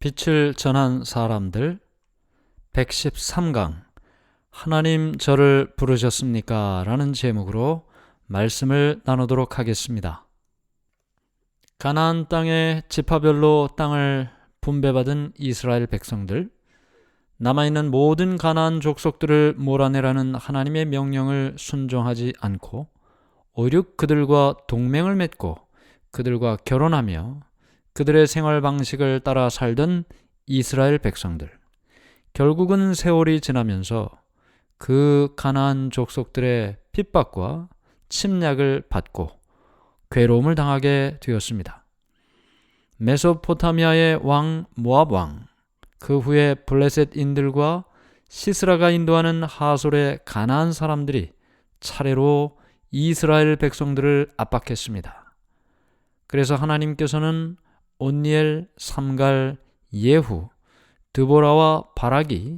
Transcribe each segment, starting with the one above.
빛을 전한 사람들 113강 하나님 저를 부르셨습니까? 라는 제목으로 말씀을 나누도록 하겠습니다. 가나안 땅의 지파별로 땅을 분배받은 이스라엘 백성들, 남아있는 모든 가나안 족속들을 몰아내라는 하나님의 명령을 순종하지 않고 오히려 그들과 동맹을 맺고 그들과 결혼하며 그들의 생활 방식을 따라 살던 이스라엘 백성들, 결국은 세월이 지나면서 그 가나안 족속들의 핍박과 침략을 받고 괴로움을 당하게 되었습니다. 메소포타미아의 왕 모압 왕, 그 후에 블레셋인들과 시스라가 인도하는 하솔의 가나안 사람들이 차례로 이스라엘 백성들을 압박했습니다. 그래서 하나님께서는 온니엘, 삼갈, 예후, 드보라와 바락이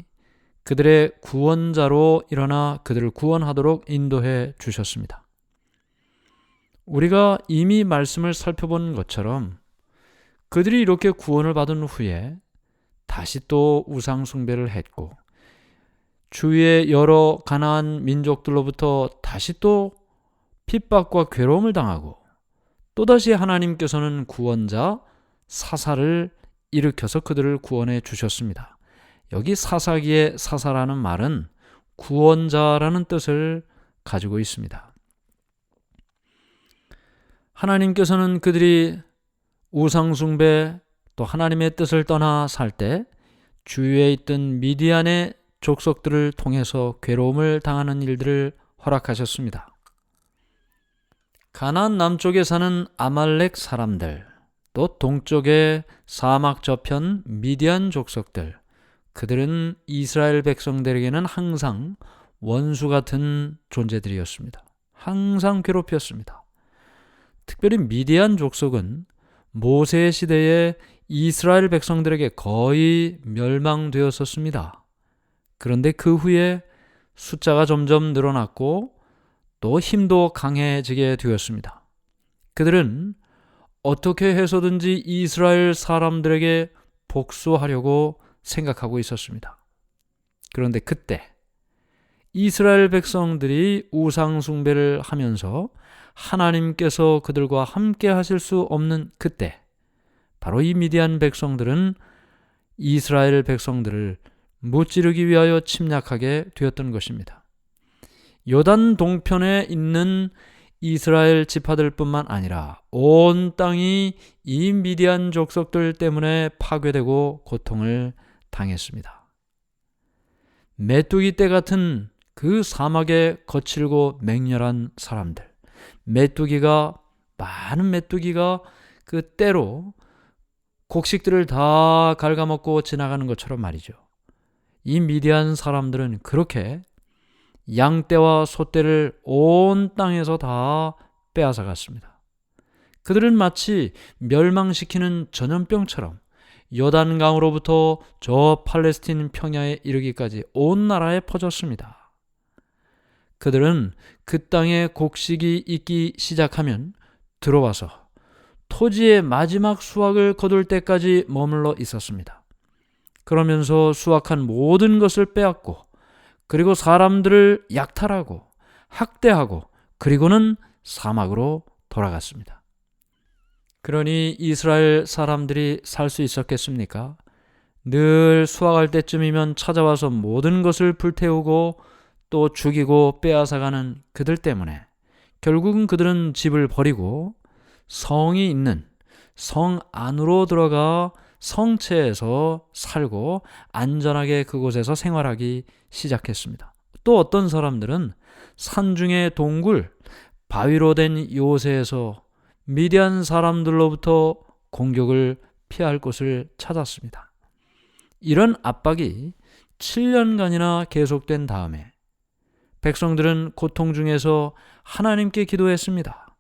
그들의 구원자로 일어나 그들을 구원하도록 인도해 주셨습니다. 우리가 이미 말씀을 살펴본 것처럼 그들이 이렇게 구원을 받은 후에 다시 또 우상 숭배를 했고 주위의 여러 가나안 민족들로부터 다시 또 핍박과 괴로움을 당하고 또다시 하나님께서는 구원자 사사를 일으켜서 그들을 구원해 주셨습니다. 여기 사사기의 사사라는 말은 구원자라는 뜻을 가지고 있습니다. 하나님께서는 그들이 우상숭배 또 하나님의 뜻을 떠나 살 때 주위에 있던 미디안의 족속들을 통해서 괴로움을 당하는 일들을 허락하셨습니다. 가나안 남쪽에 사는 아말렉 사람들, 또 동쪽의 사막 저편 미디안 족속들, 그들은 이스라엘 백성들에게는 항상 원수 같은 존재들이었습니다. 항상 괴롭혔습니다. 특별히 미디안 족속은 모세 시대에 이스라엘 백성들에게 거의 멸망되었었습니다. 그런데 그 후에 숫자가 점점 늘어났고 또 힘도 강해지게 되었습니다. 그들은 어떻게 해서든지 이스라엘 사람들에게 복수하려고 생각하고 있었습니다. 그런데 그때 이스라엘 백성들이 우상 숭배를 하면서 하나님께서 그들과 함께 하실 수 없는 그때 바로 이 미디안 백성들은 이스라엘 백성들을 무찌르기 위하여 침략하게 되었던 것입니다. 요단 동편에 있는 이스라엘 지파들뿐만 아니라 온 땅이 이 미디안 족속들 때문에 파괴되고 고통을 당했습니다. 메뚜기 떼 같은 그 사막에 거칠고 맹렬한 사람들, 많은 메뚜기가 그 떼로 곡식들을 다 갉아먹고 지나가는 것처럼 말이죠. 이 미디안 사람들은 그렇게 양떼와 소떼를 온 땅에서 다 빼앗아갔습니다. 그들은 마치 멸망시키는 전염병처럼 요단강으로부터 저 팔레스틴 평야에 이르기까지 온 나라에 퍼졌습니다. 그들은 그 땅에 곡식이 있기 시작하면 들어와서 토지의 마지막 수확을 거둘 때까지 머물러 있었습니다. 그러면서 수확한 모든 것을 빼앗고 그리고 사람들을 약탈하고 학대하고 그리고는 사막으로 돌아갔습니다. 그러니 이스라엘 사람들이 살 수 있었겠습니까? 늘 수확할 때쯤이면 찾아와서 모든 것을 불태우고 또 죽이고 빼앗아가는 그들 때문에 결국은 그들은 집을 버리고 성이 있는 성 안으로 들어가 성체에서 살고 안전하게 그곳에서 생활하기 시작했습니다. 또 어떤 사람들은 산중의 동굴, 바위로 된 요새에서 미디안 사람들로부터 공격을 피할 곳을 찾았습니다. 이런 압박이 7년간이나 계속된 다음에 백성들은 고통 중에서 하나님께 기도했습니다.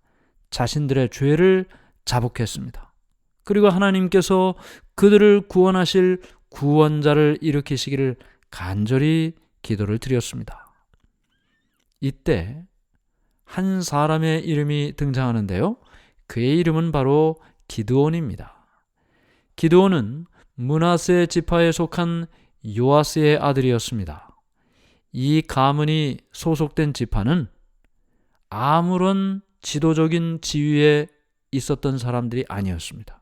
자신들의 죄를 자복했습니다. 그리고 하나님께서 그들을 구원하실 구원자를 일으키시기를 간절히 기도를 드렸습니다. 이때 한 사람의 이름이 등장하는데요. 그의 이름은 바로 기드온입니다. 기드온은 므낫세 지파에 속한 요아스의 아들이었습니다. 이 가문이 소속된 지파는 아무런 지도적인 지위에 있었던 사람들이 아니었습니다.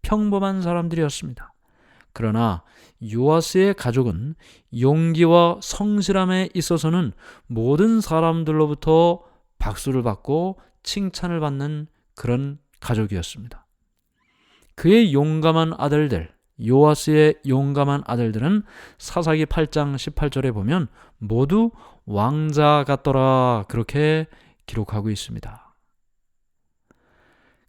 평범한 사람들이었습니다. 그러나 요아스의 가족은 용기와 성실함에 있어서는 모든 사람들로부터 박수를 받고 칭찬을 받는 그런 가족이었습니다. 그의 용감한 아들들, 요아스의 용감한 아들들은 사사기 8장 18절에 보면 모두 왕자 같더라, 그렇게 기록하고 있습니다.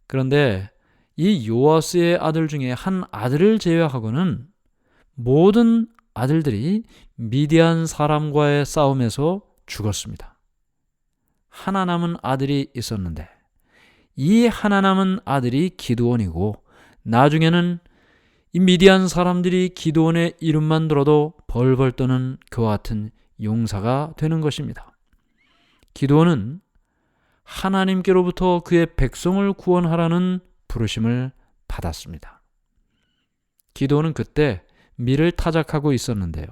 그런데 이 요아스의 아들 중에 한 아들을 제외하고는 모든 아들들이 미디안 사람과의 싸움에서 죽었습니다. 하나 남은 아들이 있었는데 이 하나 남은 아들이 기드온이고, 나중에는 이 미디안 사람들이 기드온의 이름만 들어도 벌벌 떠는 그와 같은 용사가 되는 것입니다. 기드온은 하나님께로부터 그의 백성을 구원하라는 부르심을 받았습니다. 기드온은 그때 밀을 타작하고 있었는데요,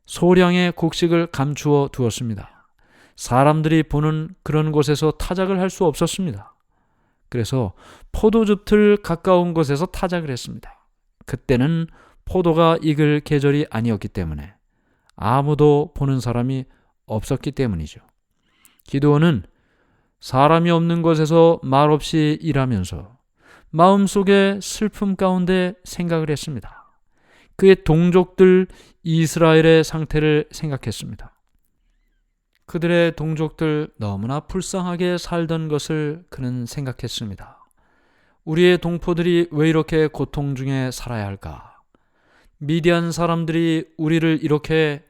소량의 곡식을 감추어 두었습니다. 사람들이 보는 그런 곳에서 타작을 할 수 없었습니다. 그래서 포도즙틀 가까운 곳에서 타작을 했습니다. 그때는 포도가 익을 계절이 아니었기 때문에 아무도 보는 사람이 없었기 때문이죠. 기드온은 사람이 없는 곳에서 말없이 일하면서 마음속에 슬픔 가운데 생각을 했습니다. 그의 동족들 이스라엘의 상태를 생각했습니다. 그들의 동족들 너무나 불쌍하게 살던 것을 그는 생각했습니다. 우리의 동포들이 왜 이렇게 고통 중에 살아야 할까? 미디안 사람들이 우리를 이렇게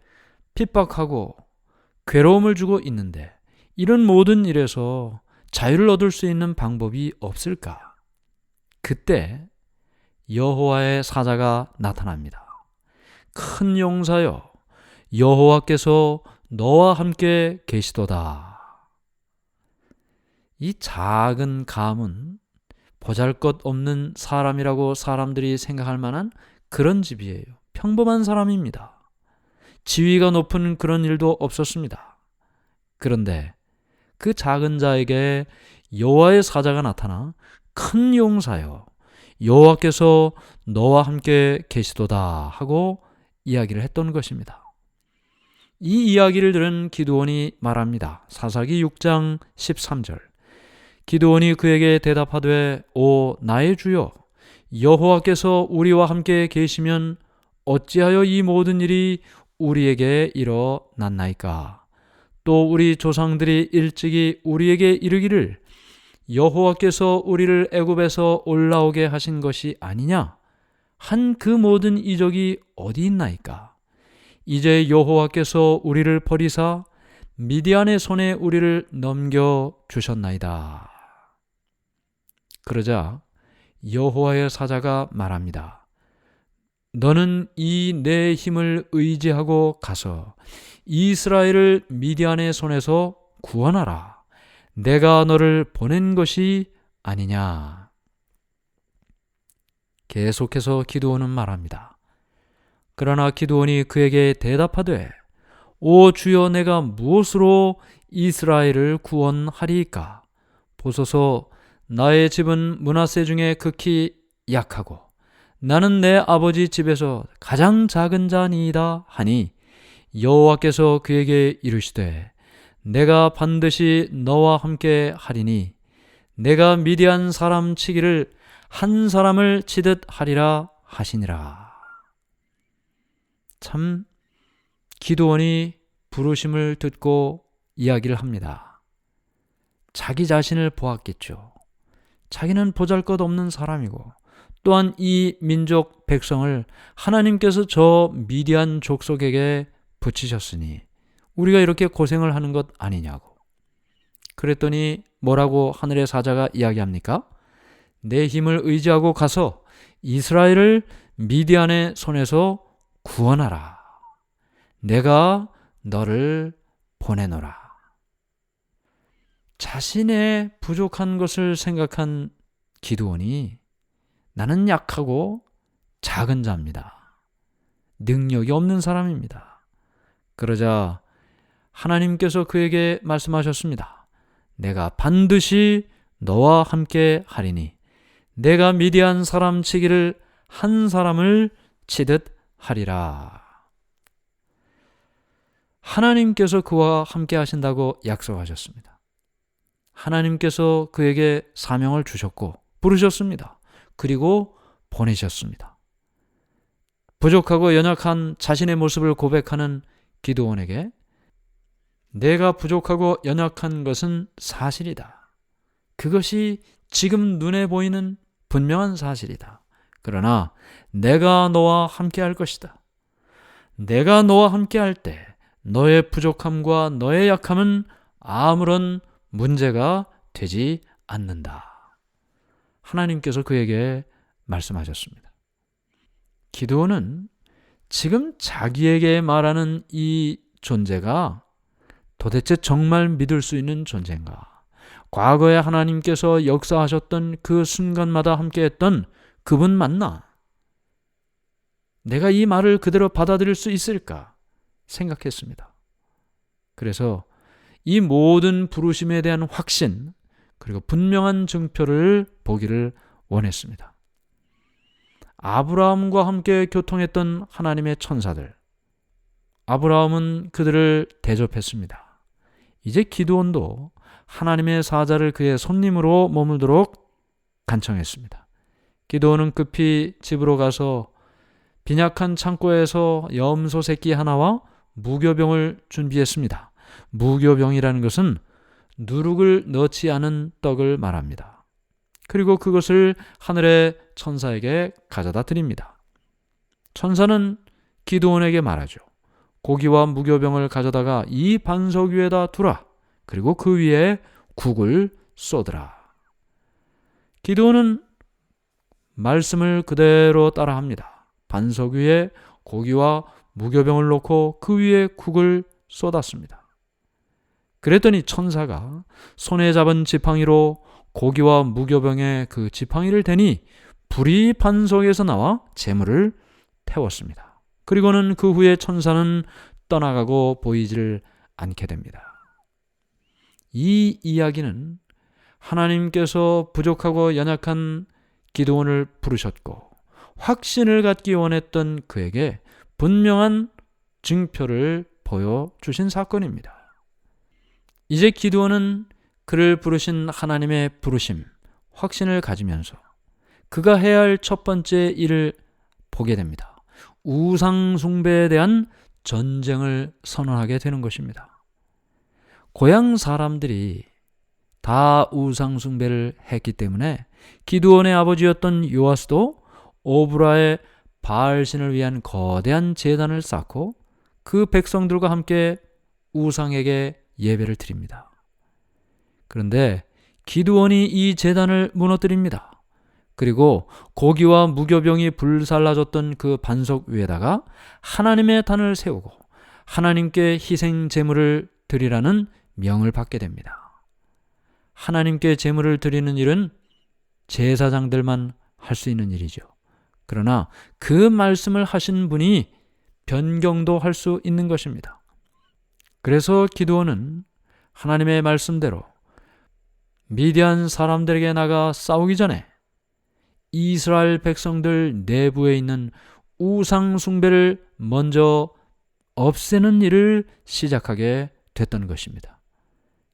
핍박하고 괴로움을 주고 있는데 이런 모든 일에서 자유를 얻을 수 있는 방법이 없을까? 그때 여호와의 사자가 나타납니다. 큰 용사여, 여호와께서 너와 함께 계시도다. 이 작은 감은 보잘것없는 사람이라고 사람들이 생각할 만한 그런 집이에요. 평범한 사람입니다. 지위가 높은 그런 일도 없었습니다. 그런데 그 작은 자에게 여호와의 사자가 나타나 큰 용사여, 여호와께서 너와 함께 계시도다 하고 이야기를 했던 것입니다. 이 이야기를 들은 기드온이 말합니다. 사사기 6장 13절. 기드온이 그에게 대답하되, 오 나의 주여, 여호와께서 우리와 함께 계시면 어찌하여 이 모든 일이 우리에게 일어났나이까? 또 우리 조상들이 일찍이 우리에게 이르기를 여호와께서 우리를 애굽에서 올라오게 하신 것이 아니냐? 한 그 모든 이적이 어디 있나이까? 이제 여호와께서 우리를 버리사 미디안의 손에 우리를 넘겨주셨나이다. 그러자 여호와의 사자가 말합니다. 너는 이 내 힘을 의지하고 가서 이스라엘을 미디안의 손에서 구원하라. 내가 너를 보낸 것이 아니냐. 계속해서 기드온은 말합니다. 그러나 기드온이 그에게 대답하되, 오 주여, 내가 무엇으로 이스라엘을 구원하리이까? 보소서, 나의 집은 므낫세 중에 극히 약하고 나는 내 아버지 집에서 가장 작은 자니이다 하니, 여호와께서 그에게 이르시되 내가 반드시 너와 함께 하리니 내가 미디안 사람 치기를 한 사람을 치듯 하리라 하시니라. 참 기드온이 부르심을 듣고 이야기를 합니다. 자기 자신을 보았겠죠. 자기는 보잘것없는 사람이고 또한 이 민족 백성을 하나님께서 저 미디안 족속에게 붙이셨으니 우리가 이렇게 고생을 하는 것 아니냐고. 그랬더니 뭐라고 하늘의 사자가 이야기합니까? 내 힘을 의지하고 가서 이스라엘을 미디안의 손에서 구원하라. 내가 너를 보내노라. 자신의 부족한 것을 생각한 기드온이 나는 약하고 작은 자입니다. 능력이 없는 사람입니다. 그러자 하나님께서 그에게 말씀하셨습니다. 내가 반드시 너와 함께 하리니 내가 미디안 사람 치기를 한 사람을 치듯 하리라. 하나님께서 그와 함께 하신다고 약속하셨습니다. 하나님께서 그에게 사명을 주셨고 부르셨습니다. 그리고 보내셨습니다. 부족하고 연약한 자신의 모습을 고백하는 기드온에게 내가 부족하고 연약한 것은 사실이다. 그것이 지금 눈에 보이는 분명한 사실이다. 그러나 내가 너와 함께 할 것이다. 내가 너와 함께 할 때 너의 부족함과 너의 약함은 아무런 문제가 되지 않는다. 하나님께서 그에게 말씀하셨습니다. 기드온은 지금 자기에게 말하는 이 존재가 도대체 정말 믿을 수 있는 존재인가? 과거에 하나님께서 역사하셨던 그 순간마다 함께했던 그분 맞나? 내가 이 말을 그대로 받아들일 수 있을까? 생각했습니다. 그래서 이 모든 부르심에 대한 확신 그리고 분명한 증표를 보기를 원했습니다. 아브라함과 함께 교통했던 하나님의 천사들, 아브라함은 그들을 대접했습니다. 이제 기드온도 하나님의 사자를 그의 손님으로 머물도록 간청했습니다. 기드온은 급히 집으로 가서 빈약한 창고에서 염소 새끼 하나와 무교병을 준비했습니다. 무교병이라는 것은 누룩을 넣지 않은 떡을 말합니다. 그리고 그것을 하늘의 천사에게 가져다 드립니다. 천사는 기드온에게 말하죠. 고기와 무교병을 가져다가 이 반석 위에다 두라. 그리고 그 위에 국을 쏟으라. 기드온은 말씀을 그대로 따라합니다. 반석 위에 고기와 무교병을 놓고 그 위에 국을 쏟았습니다. 그랬더니 천사가 손에 잡은 지팡이로 고기와 무교병에 그 지팡이를 대니 불이 반석에서 나와 재물을 태웠습니다. 그리고는 그 후에 천사는 떠나가고 보이질 않게 됩니다. 이 이야기는 하나님께서 부족하고 연약한 기드온을 부르셨고 확신을 갖기 원했던 그에게 분명한 증표를 보여주신 사건입니다. 이제 기드온은 그를 부르신 하나님의 부르심, 확신을 가지면서 그가 해야 할 첫 번째 일을 보게 됩니다. 우상 숭배에 대한 전쟁을 선언하게 되는 것입니다. 고향 사람들이 다 우상 숭배를 했기 때문에 기드온의 아버지였던 요아스도 오브라의 바알신을 위한 거대한 제단을 쌓고 그 백성들과 함께 우상에게 예배를 드립니다. 그런데 기드온이 이 제단을 무너뜨립니다. 그리고 고기와 무교병이 불살라졌던 그 반석 위에다가 하나님의 단을 세우고 하나님께 희생 제물을 드리라는 명을 받게 됩니다. 하나님께 제물을 드리는 일은 제사장들만 할 수 있는 일이죠. 그러나 그 말씀을 하신 분이 변경도 할 수 있는 것입니다. 그래서 기드온은 하나님의 말씀대로 미디안 사람들에게 나가 싸우기 전에 이스라엘 백성들 내부에 있는 우상 숭배를 먼저 없애는 일을 시작하게 됐던 것입니다.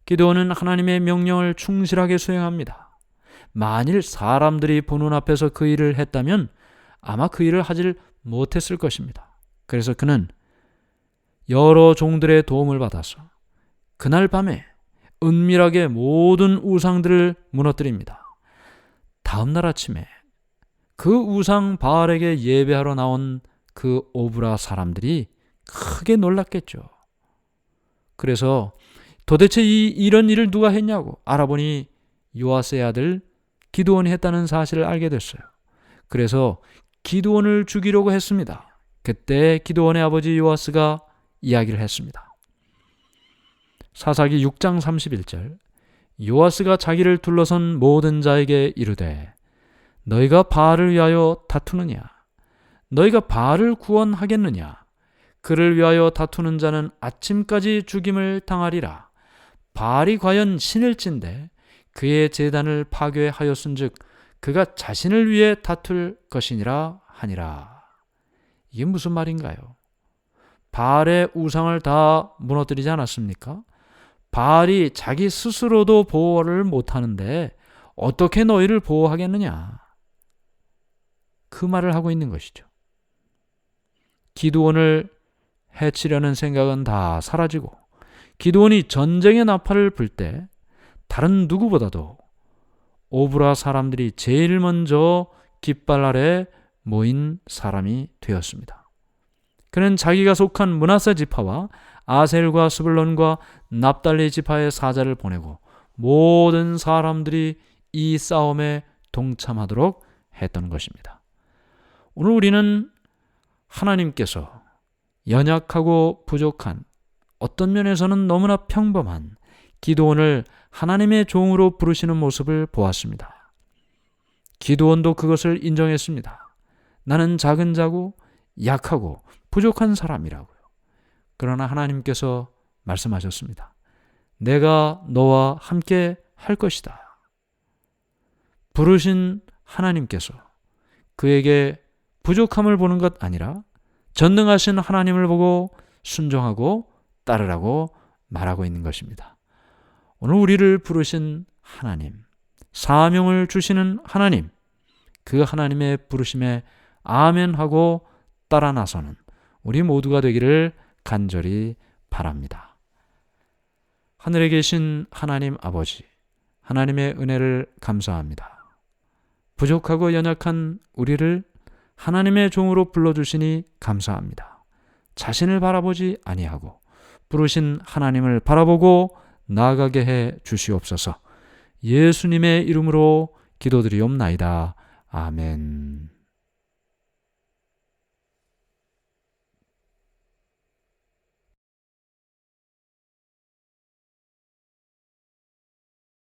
기드온은 하나님의 명령을 충실하게 수행합니다. 만일 사람들이 보는 앞에서 그 일을 했다면 아마 그 일을 하질 못했을 것입니다. 그래서 그는 여러 종들의 도움을 받아서 그날 밤에 은밀하게 모든 우상들을 무너뜨립니다. 다음 날 아침에 그 우상 바알에게 예배하러 나온 그 오브라 사람들이 크게 놀랐겠죠. 그래서 도대체 이런 일을 누가 했냐고 알아보니 요아스의 아들 기드온이 했다는 사실을 알게 됐어요. 그래서 기드온을 죽이려고 했습니다. 그때 기드온의 아버지 요아스가 이야기를 했습니다. 사사기 6장 31절 요아스가 자기를 둘러선 모든 자에게 이르되 너희가 바알을 위하여 다투느냐? 너희가 바알을 구원하겠느냐? 그를 위하여 다투는 자는 아침까지 죽임을 당하리라. 바알이 과연 신일진데 그의 제단을 파괴하였은즉 그가 자신을 위해 다툴 것이니라 하니라. 이게 무슨 말인가요? 바알의 우상을 다 무너뜨리지 않았습니까? 바알이 자기 스스로도 보호를 못하는데 어떻게 너희를 보호하겠느냐? 그 말을 하고 있는 것이죠. 기드온을 해치려는 생각은 다 사라지고 기드온이 전쟁의 나팔을 불 때 다른 누구보다도 오브라 사람들이 제일 먼저 깃발 아래 모인 사람이 되었습니다. 그는 자기가 속한 므낫세 지파와 아셀과 스불론과 납달리 지파의 사자를 보내고 모든 사람들이 이 싸움에 동참하도록 했던 것입니다. 오늘 우리는 하나님께서 연약하고 부족한, 어떤 면에서는 너무나 평범한 기드온을 하나님의 종으로 부르시는 모습을 보았습니다. 기드온도 그것을 인정했습니다. 나는 작은 자고 약하고 부족한 사람이라고요. 그러나 하나님께서 말씀하셨습니다. 내가 너와 함께 할 것이다. 부르신 하나님께서 그에게 부족함을 보는 것 아니라 전능하신 하나님을 보고 순종하고 따르라고 말하고 있는 것입니다. 오늘 우리를 부르신 하나님, 사명을 주시는 하나님, 그 하나님의 부르심에 아멘하고 따라 나서는 우리 모두가 되기를 간절히 바랍니다. 하늘에 계신 하나님 아버지, 하나님의 은혜를 감사합니다. 부족하고 연약한 우리를 하나님의 종으로 불러주시니 감사합니다. 자신을 바라보지 아니하고 부르신 하나님을 바라보고 나아가게 해 주시옵소서. 예수님의 이름으로 기도드리옵나이다. 아멘.